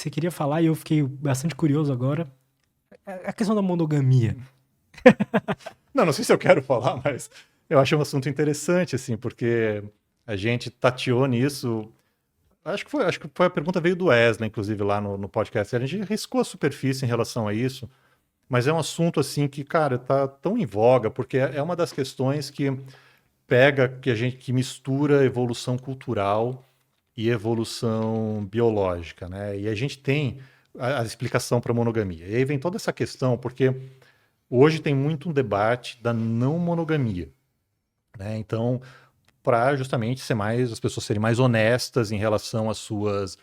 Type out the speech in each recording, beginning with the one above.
você queria falar e eu fiquei bastante curioso agora. A questão da monogamia. Não, não sei se eu quero falar, mas eu acho um assunto interessante, assim, porque a gente tateou nisso. Acho que foi a pergunta veio do Wesley, inclusive, lá no podcast. A gente riscou a superfície em relação a isso, mas é um assunto, assim, que, cara, tá tão em voga, porque é uma das questões que pega, que mistura evolução cultural e evolução biológica, né? E a gente tem a explicação para a monogamia. E aí vem toda essa questão, porque hoje tem muito um debate da não monogamia, né? Então, para justamente ser mais, as pessoas serem mais honestas em relação às suas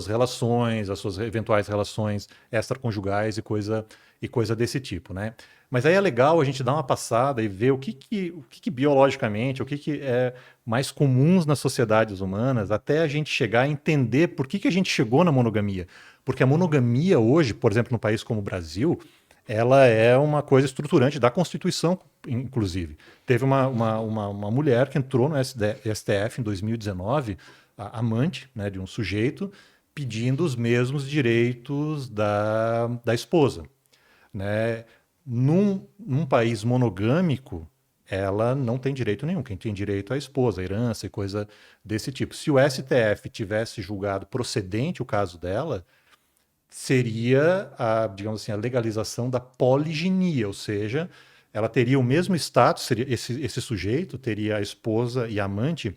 relações, às suas eventuais relações extraconjugais e coisa desse tipo, né? Mas aí é legal a gente dar uma passada e ver o que biologicamente, o que é mais comuns nas sociedades humanas, até a gente chegar a entender por que a gente chegou na monogamia. Porque a monogamia hoje, por exemplo, num país como o Brasil, ela é uma coisa estruturante da Constituição, inclusive. Teve uma mulher que entrou no STF em 2019, amante, né, de um sujeito, pedindo os mesmos direitos da esposa, né? Num país monogâmico, ela não tem direito nenhum. Quem tem direito é a esposa, a herança e coisa desse tipo. Se o STF tivesse julgado procedente o caso dela, seria digamos assim, a legalização da poliginia, ou seja, ela teria o mesmo status, seria esse sujeito teria a esposa e a amante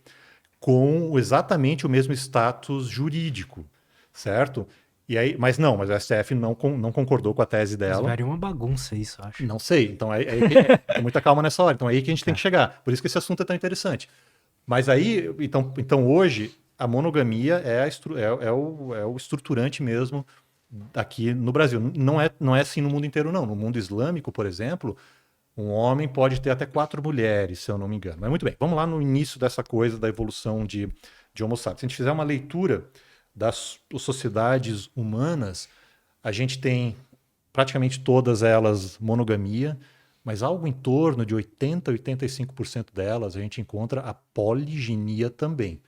com exatamente o mesmo status jurídico, certo? E aí, mas o STF não concordou com a tese Mas dela. varia uma bagunça isso, eu acho. Não sei. Então, é muita calma nessa hora. Então, é aí que a gente tem que Tá. chegar. Por isso que esse assunto é tão interessante. Mas aí, então hoje, a monogamia é o estruturante mesmo aqui no Brasil. Não é assim no mundo inteiro, não. No mundo islâmico, por exemplo, um homem pode ter até 4 mulheres, se eu não me engano. Mas muito bem, vamos lá no início dessa coisa da evolução de Homo sapiens. Se a gente fizer uma leitura das sociedades humanas, a gente tem praticamente todas elas monogamia, mas algo em torno de 80, 85% delas a gente encontra a poliginia também,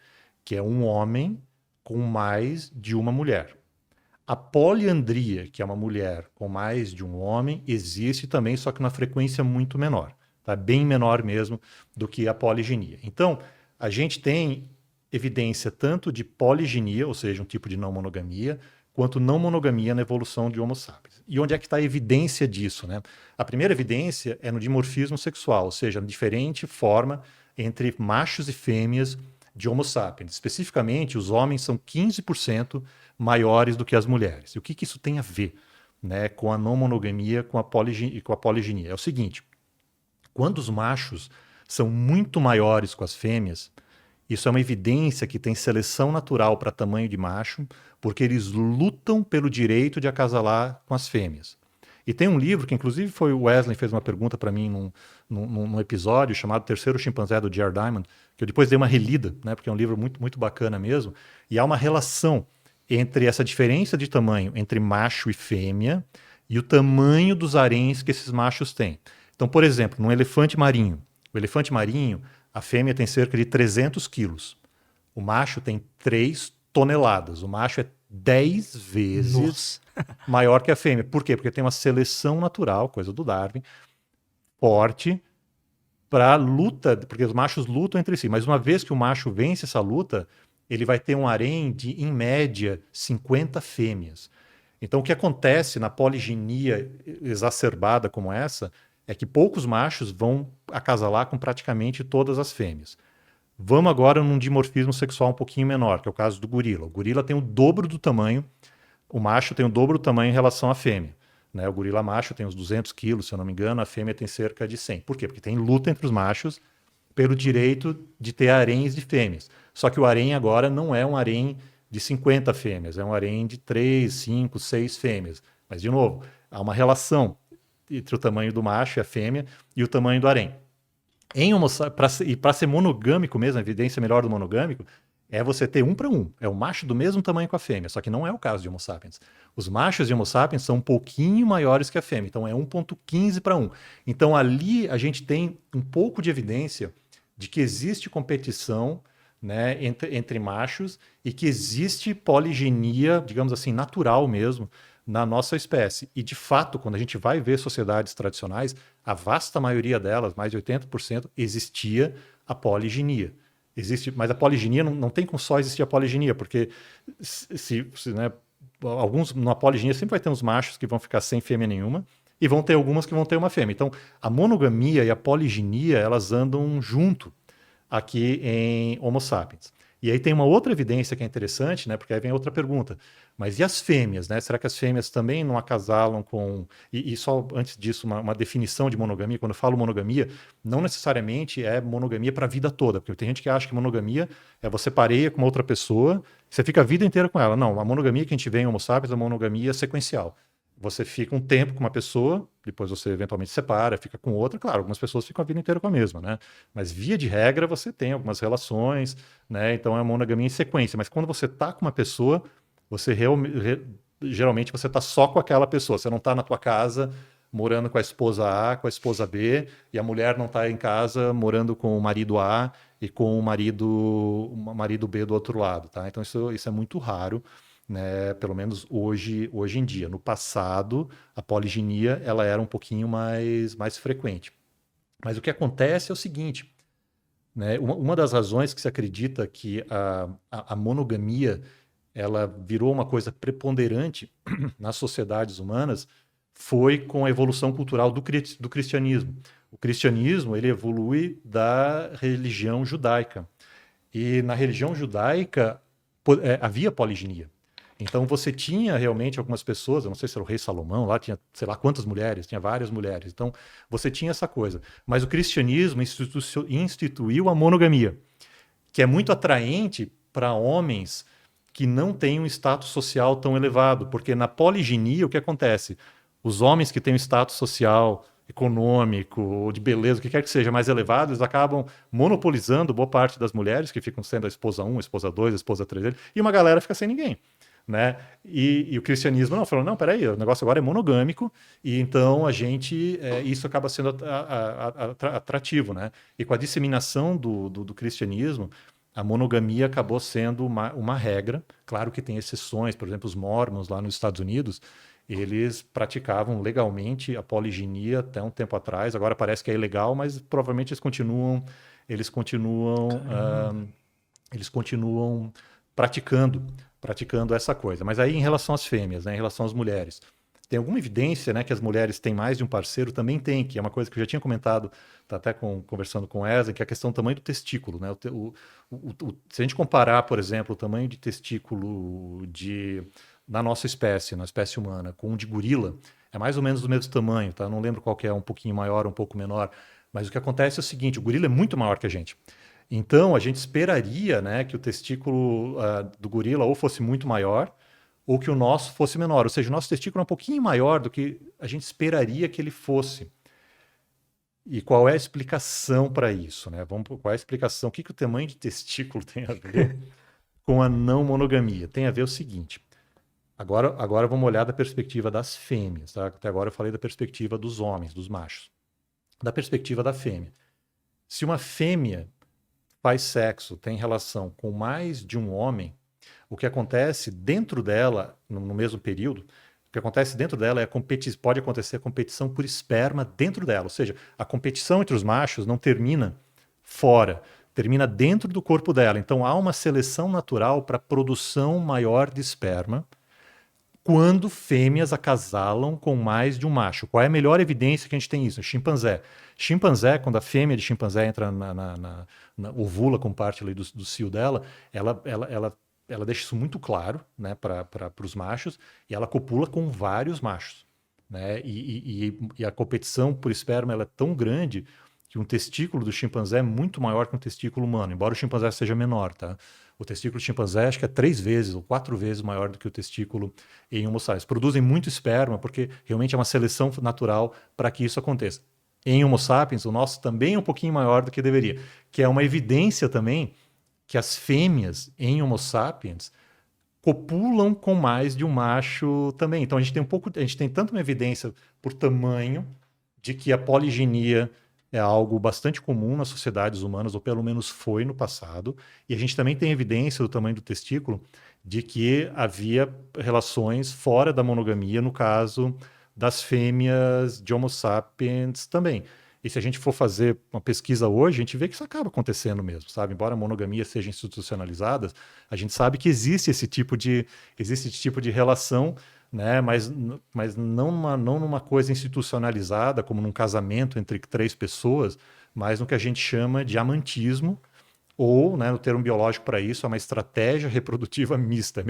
que é um homem com mais de uma mulher. A poliandria, que é uma mulher com mais de um homem, existe também, só que numa frequência muito menor, tá? Bem menor mesmo do que a poliginia. Então, a gente tem evidência tanto de poliginia, ou seja, um tipo de não monogamia, quanto não monogamia na evolução de Homo sapiens. E onde é que está a evidência disso, né? A primeira evidência é no dimorfismo sexual, ou seja, na diferente forma entre machos e fêmeas de Homo sapiens. Especificamente, os homens são 15% maiores do que as mulheres. E o que isso tem a ver, né, com a não monogamia, com a poliginia? É o seguinte: quando os machos são muito maiores com as fêmeas, isso é uma evidência que tem seleção natural para tamanho de macho, porque eles lutam pelo direito de acasalar com as fêmeas. E tem um livro que, inclusive, foi o Wesley fez uma pergunta para mim num episódio chamado Terceiro Chimpanzé, do J.R. Diamond, que eu depois dei uma relida, né, porque é um livro muito, muito bacana mesmo. E há uma relação entre essa diferença de tamanho entre macho e fêmea e o tamanho dos haréns que esses machos têm. Então, por exemplo, num elefante marinho, o elefante marinho, a fêmea tem cerca de 300 quilos. O macho tem 3 toneladas. O macho é 10 vezes Nossa. maior que a fêmea. Por quê? Porque tem uma seleção natural, coisa do Darwin, forte para luta, porque os machos lutam entre si. Mas uma vez que o macho vence essa luta, ele vai ter um harém de, em média, 50 fêmeas. Então, o que acontece na poliginia exacerbada como essa é que poucos machos vão acasalar com praticamente todas as fêmeas. Vamos agora num dimorfismo sexual um pouquinho menor, que é o caso do gorila. O gorila tem o dobro do tamanho, o macho tem o dobro do tamanho em relação à fêmea. Né? O gorila macho tem uns 200 quilos, se eu não me engano, a fêmea tem cerca de 100. Por quê? Porque tem luta entre os machos pelo direito de ter haréns de fêmeas. Só que o harém agora não é um harém de 50 fêmeas, é um harém de 3, 5, 6 fêmeas. Mas, de novo, há uma relação entre o tamanho do macho e a fêmea e o tamanho do harém. E para ser monogâmico mesmo, a evidência melhor do monogâmico é você ter um para um. É o macho do mesmo tamanho com a fêmea, só que não é o caso de Homo sapiens. Os machos de Homo sapiens são um pouquinho maiores que a fêmea, então é 1,15 para 1. Então ali a gente tem um pouco de evidência de que existe competição né, entre machos e que existe poligenia, digamos assim, natural mesmo, na nossa espécie. E, de fato, quando a gente vai ver sociedades tradicionais, a vasta maioria delas, mais de 80%, existia a poliginia. Existe, mas a poliginia não tem como só existir a poliginia, porque né, alguns na poliginia sempre vai ter uns machos que vão ficar sem fêmea nenhuma, e vão ter algumas que vão ter uma fêmea. Então, a monogamia e a poliginia, elas andam junto aqui em Homo sapiens. E aí tem uma outra evidência que é interessante, né? Porque aí vem outra pergunta. Mas e as fêmeas, né? Será que as fêmeas também não acasalam com... E só antes disso, uma definição de monogamia. Quando eu falo monogamia, não necessariamente é monogamia para a vida toda. Porque tem gente que acha que monogamia é você pareia com uma outra pessoa, você fica a vida inteira com ela. Não, a monogamia que a gente vê em Homo sapiens é uma monogamia sequencial. Você fica um tempo com uma pessoa, depois você eventualmente separa, fica com outra. Claro, algumas pessoas ficam a vida inteira com a mesma, né? Mas via de regra você tem algumas relações, né? Então é uma monogamia em sequência. Mas quando você tá com uma pessoa, você geralmente você tá só com aquela pessoa. Você não tá na tua casa morando com a esposa A, com a esposa B, e a mulher não tá em casa morando com o marido A e com o marido B do outro lado, tá? Então isso é muito raro, né, pelo menos hoje em dia. No passado, a poliginia ela era um pouquinho mais frequente. Mas o que acontece é o seguinte, né, uma das razões que se acredita que a monogamia ela virou uma coisa preponderante nas sociedades humanas foi com a evolução cultural do cristianismo. O cristianismo ele evolui da religião judaica. E na religião judaica havia poliginia. Então você tinha realmente algumas pessoas, eu não sei se era o rei Salomão, lá tinha sei lá quantas mulheres, tinha várias mulheres. Então você tinha essa coisa. Mas o cristianismo instituiu a monogamia, que é muito atraente para homens que não têm um status social tão elevado, porque na poliginia o que acontece? Os homens que têm um status social, econômico, ou de beleza, o que quer que seja mais elevado, eles acabam monopolizando boa parte das mulheres que ficam sendo a esposa 1, a esposa 2, a esposa 3 dele, e uma galera fica sem ninguém. Né? E o cristianismo não falou, não, peraí, o negócio agora é monogâmico e então a gente isso acaba sendo atrativo, né? E com a disseminação do cristianismo, a monogamia acabou sendo uma regra. Claro que tem exceções, por exemplo, os mormons lá nos Estados Unidos, eles praticavam legalmente a poliginia até um tempo atrás. Agora parece que é ilegal, mas provavelmente eles continuam praticando essa coisa. Mas aí em relação às fêmeas, né, em relação às mulheres, tem alguma evidência, né, que as mulheres têm mais de um parceiro? Também tem, que é uma coisa que eu já tinha comentado, tá até conversando com o Wesley, que é a questão do tamanho do testículo, né? Se a gente comparar, por exemplo, o tamanho de testículo na nossa espécie, na espécie humana, com o de gorila, é mais ou menos do mesmo tamanho, tá? Não lembro qual que é, um pouquinho maior, um pouco menor, mas o que acontece é o seguinte, o gorila é muito maior que a gente. Então, a gente esperaria, né, que o testículo do gorila ou fosse muito maior ou que o nosso fosse menor. Ou seja, o nosso testículo é um pouquinho maior do que a gente esperaria que ele fosse. E qual é a explicação para isso? Né? Qual é a explicação? O que o tamanho de testículo tem a ver com a não monogamia? Tem a ver o seguinte. Agora vamos olhar da perspectiva das fêmeas. Tá? Até agora eu falei da perspectiva dos homens, dos machos. Da perspectiva da fêmea. Se uma fêmea faz sexo, tem relação com mais de um homem, o que acontece dentro dela, no mesmo período, o que acontece dentro dela pode acontecer a competição por esperma dentro dela. Ou seja, a competição entre os machos não termina fora, termina dentro do corpo dela. Então há uma seleção natural para produção maior de esperma quando fêmeas acasalam com mais de um macho. Qual é a melhor evidência que a gente tem isso? Chimpanzé. Chimpanzé, quando a fêmea de chimpanzé entra ovula com parte ali do cio dela, ela deixa isso muito claro, né, para os machos, e ela copula com vários machos. Né? E a competição por esperma ela é tão grande que um testículo do chimpanzé é muito maior que um testículo humano, embora o chimpanzé seja menor, tá? O testículo do chimpanzé acho que é 3 vezes ou 4 vezes maior do que o testículo em Homo sapiens. Produzem muito esperma porque realmente é uma seleção natural para que isso aconteça. Em Homo sapiens, o nosso também é um pouquinho maior do que deveria, que é uma evidência também que as fêmeas em Homo sapiens copulam com mais de um macho também. Então a gente tem tanto uma evidência por tamanho de que a poliginia é algo bastante comum nas sociedades humanas, ou pelo menos foi no passado, e a gente também tem evidência do tamanho do testículo de que havia relações fora da monogamia, no caso das fêmeas de Homo sapiens também. E se a gente for fazer uma pesquisa hoje, a gente vê que isso acaba acontecendo mesmo, sabe? Embora a monogamia seja institucionalizada, a gente sabe que existe esse tipo de relação, né? Mas não numa coisa institucionalizada, como num casamento entre três pessoas, mas no que a gente chama de amantismo, ou, né, no termo biológico para isso, é uma estratégia reprodutiva mista. É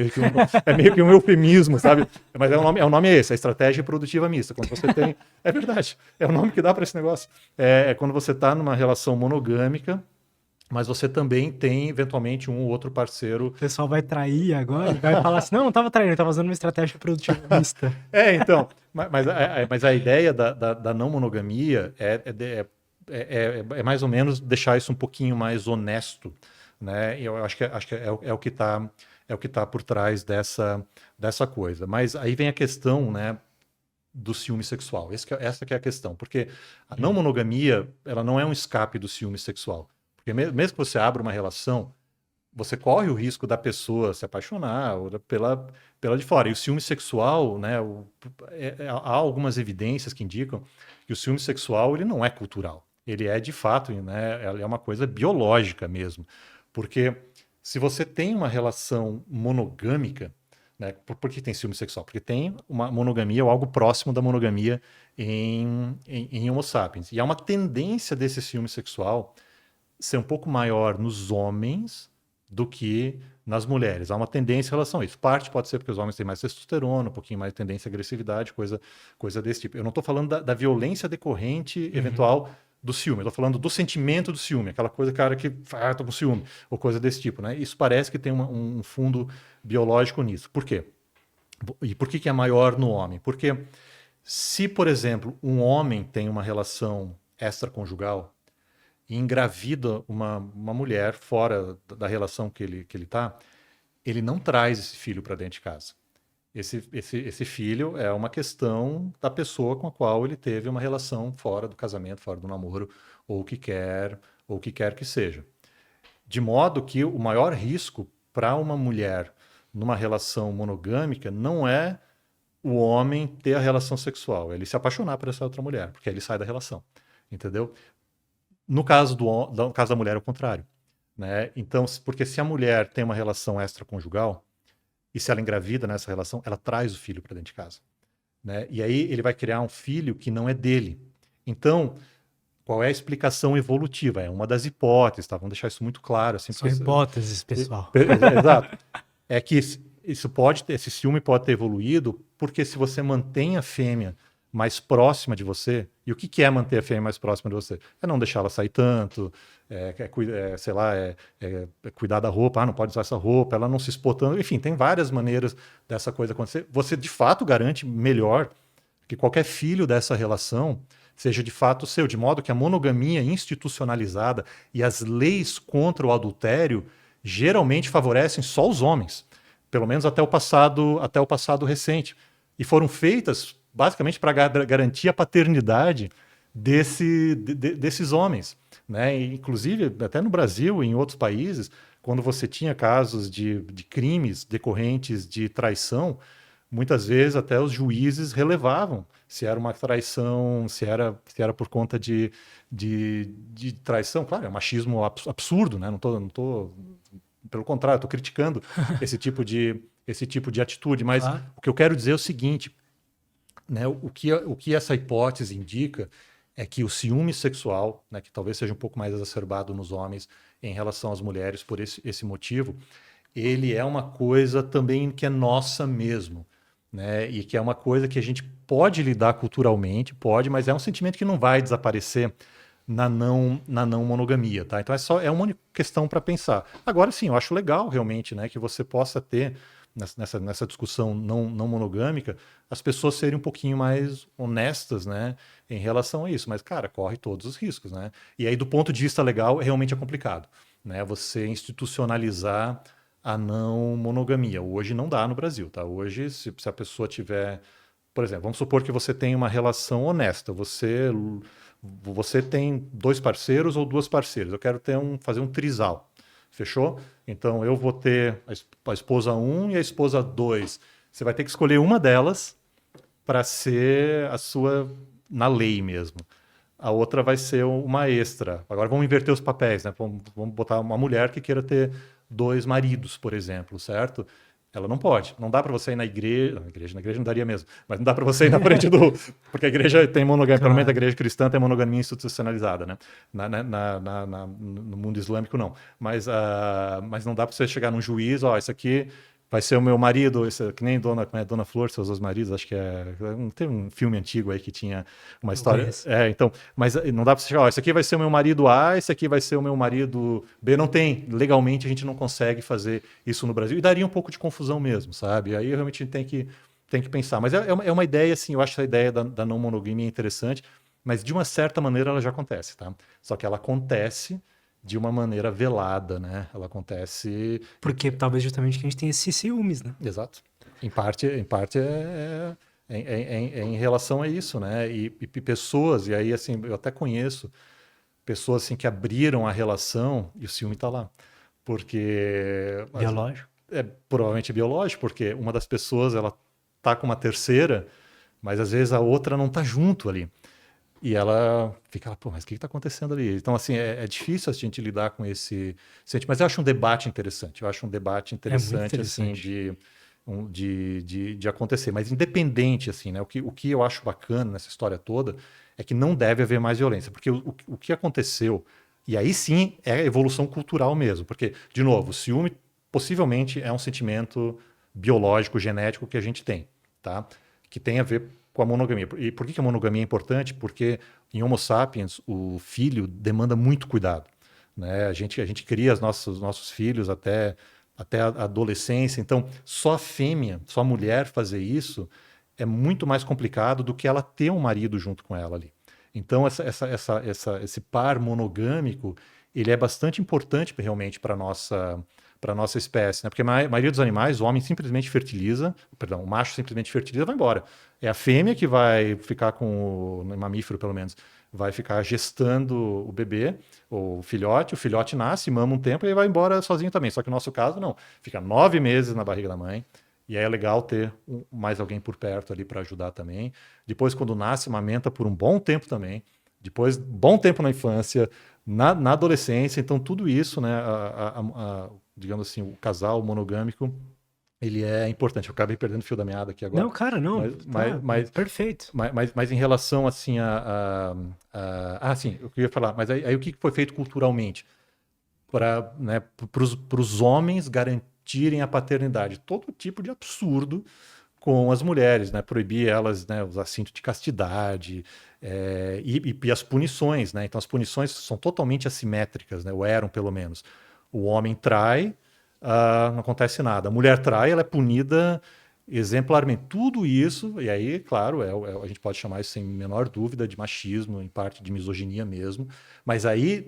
meio que um eufemismo, sabe? Mas o nome é esse, a estratégia reprodutiva mista. Quando você tem. É verdade, é o nome que dá para esse negócio. É quando você está numa relação monogâmica, mas você também tem, eventualmente, um ou outro parceiro. O pessoal vai trair agora e vai falar assim: não, não estava traindo, estava usando uma estratégia produtiva mista. Então, mas a ideia da não monogamia é mais ou menos deixar isso um pouquinho mais honesto, né? E eu acho que é o que está por trás dessa coisa. Mas aí vem a questão, né, do ciúme sexual. Essa que é a questão, porque a não monogamia, ela não é um escape do ciúme sexual. Porque mesmo que você abra uma relação, você corre o risco da pessoa se apaixonar ou pela de fora. E o ciúme sexual, né, há algumas evidências que indicam que o ciúme sexual ele não é cultural. Ele é de fato, né, é uma coisa biológica mesmo. Porque se você tem uma relação monogâmica, né, por que tem ciúme sexual? Porque tem uma monogamia ou algo próximo da monogamia em Homo sapiens. E há uma tendência desse ciúme sexual ser um pouco maior nos homens do que nas mulheres. Há uma tendência em relação a isso. Parte pode ser porque os homens têm mais testosterona, um pouquinho mais de tendência à agressividade, coisa desse tipo. Eu não estou falando da violência decorrente eventual do ciúme. Eu estou falando do sentimento do ciúme, aquela coisa, cara, que tô com ciúme, ou coisa desse tipo, né? Isso parece que tem um fundo biológico nisso. Por quê? E por que é maior no homem? Porque se, por exemplo, um homem tem uma relação extraconjugal e engravida uma mulher fora da relação que ele está, ele não traz esse filho para dentro de casa. Esse filho é uma questão da pessoa com a qual ele teve uma relação fora do casamento, fora do namoro, ou o que quer que seja. De modo que o maior risco para uma mulher numa relação monogâmica não é o homem ter a relação sexual, é ele se apaixonar por essa outra mulher, porque aí ele sai da relação, entendeu? No caso da mulher é o contrário, né? Então, porque se a mulher tem uma relação extraconjugal, e se ela engravida nessa relação, ela traz o filho para dentro de casa, né? E aí ele vai criar um filho que não é dele. Então, qual é a explicação evolutiva? É uma das hipóteses, tá? Vamos deixar isso muito claro. Assim, São hipóteses, pessoal. Exato. É que esse ciúme pode ter evoluído porque se você mantém a fêmea mais próxima de você, e o que é manter a fêmea mais próxima de você? É não deixar ela sair tanto, sei lá, cuidar da roupa, não pode usar essa roupa, ela não se expor tanto, enfim, tem várias maneiras dessa coisa acontecer. Você de fato garante melhor que qualquer filho dessa relação seja de fato seu, de modo que a monogamia institucionalizada e as leis contra o adultério geralmente favorecem só os homens, pelo menos até o passado recente, e foram feitas basicamente para garantir a paternidade desses homens, né? E, inclusive, até no Brasil e em outros países, quando você tinha casos de crimes decorrentes de traição, muitas vezes até os juízes relevavam se era uma traição, se era por conta de traição. Claro, é um machismo absurdo, né? Não tô, pelo contrário, estou criticando esse tipo de atitude, mas o que eu quero dizer é o seguinte, né, o que essa hipótese indica é que o ciúme sexual, né, que talvez seja um pouco mais exacerbado nos homens em relação às mulheres por esse motivo, ele é uma coisa também que é nossa mesmo, né, e que é uma coisa que a gente pode lidar culturalmente, mas é um sentimento que não vai desaparecer na não monogamia, tá? Então é uma única questão para pensar. Agora sim, eu acho legal realmente, né, que você possa ter nessa discussão não monogâmica, as pessoas serem um pouquinho mais honestas, né, em relação a isso. Mas, cara, corre todos os riscos, né? E aí, do ponto de vista legal, realmente é complicado, né? Você institucionalizar a não monogamia. Hoje não dá no Brasil, tá? Hoje, se a pessoa tiver... Por exemplo, vamos supor que você tem uma relação honesta. Você você tem 2 parceiros ou 2 parceiras, eu quero fazer um trisal, fechou? Então eu vou ter a esposa 1 e a esposa 2. Você vai ter que escolher uma delas para ser a sua, na lei mesmo. A outra vai ser uma extra. Agora vamos inverter os papéis, né? Vamos botar uma mulher que queira ter 2 maridos, por exemplo, certo? Ela não pode. Não dá para você ir na igreja. Na igreja não daria mesmo. Mas não dá para você ir na frente do. Porque a igreja tem monogamia. Pelo menos a igreja cristã tem monogamia institucionalizada, né? No mundo islâmico, não. Mas não dá para você chegar num juiz, ó, isso aqui vai ser o meu marido, que nem Dona Flor, seus 2 maridos, acho que é. Tem um filme antigo aí que tinha uma história. Então, mas não dá para você chegar, ó, esse aqui vai ser o meu marido A, esse aqui vai ser o meu marido B. Não tem. Legalmente a gente não consegue fazer isso no Brasil. E daria um pouco de confusão mesmo, sabe? Aí realmente a gente tem que pensar. Mas é uma ideia, assim, eu acho essa ideia da não monogamia interessante, mas de uma certa maneira ela já acontece, tá? Só que ela acontece de uma maneira velada, né? Ela acontece... Porque talvez justamente que a gente tem esses ciúmes, né? Exato. Em parte é em relação a isso, né? E pessoas, e aí assim, eu até conheço pessoas assim que abriram a relação e o ciúme está lá. Porque... Biológico. É provavelmente biológico, porque uma das pessoas, ela tá com uma terceira, mas às vezes a outra não tá junto ali. E ela fica, pô, mas o que está acontecendo ali? Então, assim, é difícil a gente lidar com esse sentimento, mas eu acho um debate interessante. Eu acho um debate interessante, assim, de acontecer. Mas independente, assim, né? O que eu acho bacana nessa história toda é que não deve haver mais violência, porque o que aconteceu, e aí sim é evolução cultural mesmo, porque, de novo, o ciúme possivelmente é um sentimento biológico, genético que a gente tem, tá? Que tem a ver com a monogamia. E por que a monogamia é importante? Porque em Homo sapiens o filho demanda muito cuidado, né? A gente cria os nossos filhos até a adolescência. Então, só a fêmea, só a mulher fazer isso é muito mais complicado do que ela ter um marido junto com ela ali. Então, esse par monogâmico, ele é bastante importante realmente para a nossa espécie, né? Porque a maioria dos animais, o homem simplesmente fertiliza, perdão, o macho simplesmente fertiliza e vai embora. É a fêmea que vai ficar no mamífero pelo menos, vai ficar gestando o bebê, o filhote nasce, mama um tempo e vai embora sozinho também. Só que no nosso caso, não. Fica 9 meses na barriga da mãe, e aí é legal ter mais alguém por perto ali para ajudar também. Depois, quando nasce, amamenta por um bom tempo também. Depois, bom tempo na infância, na adolescência. Então, tudo isso, né, digamos assim, o casal monogâmico, ele é importante. Eu acabei perdendo o fio da meada aqui agora. Não, cara, não. Perfeito. Mas em relação, assim, sim, eu queria falar, mas aí o que foi feito culturalmente para, né, os homens garantirem a paternidade? Todo tipo de absurdo com as mulheres, né? Proibir elas, né, usar cinto de castidade, e as punições, né? Então as punições são totalmente assimétricas, né? Ou eram, pelo menos. O homem trai, não acontece nada. A mulher trai, ela é punida exemplarmente. Tudo isso, e aí, claro, a gente pode chamar isso sem menor dúvida de machismo, em parte de misoginia mesmo, mas aí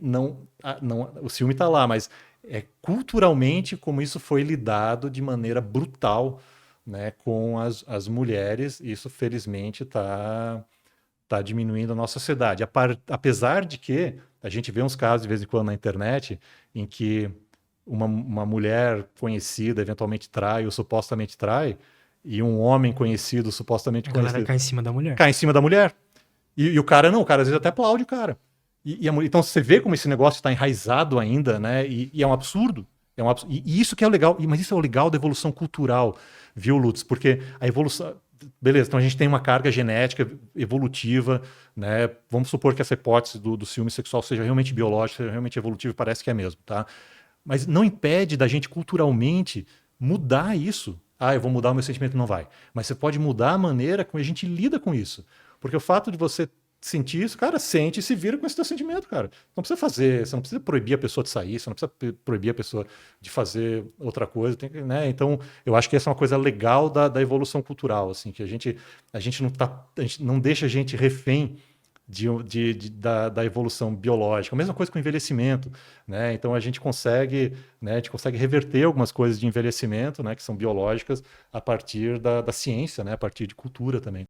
o ciúme está lá, mas é culturalmente como isso foi lidado de maneira brutal, né, com as mulheres. Isso, felizmente, está diminuindo a nossa sociedade. Apesar de que a gente vê uns casos, de vez em quando, na internet, em que uma mulher conhecida eventualmente trai ou supostamente trai, e um homem conhecido, supostamente conhecido... A galera cai em cima da mulher. Cai em cima da mulher. E o cara não, o cara às vezes até aplaude o cara. Então você vê como esse negócio está enraizado ainda, né? E é um absurdo. E isso que é o legal, mas isso é o legal da evolução cultural, viu, Lutz? Porque a evolução... Beleza, então a gente tem uma carga genética evolutiva, né? Vamos supor que essa hipótese do ciúme sexual seja realmente biológica, seja realmente evolutiva, parece que é mesmo, tá? Mas não impede da gente culturalmente mudar isso. Eu vou mudar o meu sentimento, não vai. Mas você pode mudar a maneira como a gente lida com isso. Porque o fato de você sentir isso, cara, sente e se vira com esse teu sentimento, cara. Não precisa fazer, você não precisa proibir a pessoa de sair, você não precisa proibir a pessoa de fazer outra coisa, né? Então, eu acho que essa é uma coisa legal da evolução cultural, assim, que a gente não deixa a gente refém da evolução biológica. A mesma coisa com o envelhecimento, né? Então a gente consegue reverter algumas coisas de envelhecimento, né, que são biológicas, a partir da ciência, né, a partir de cultura também.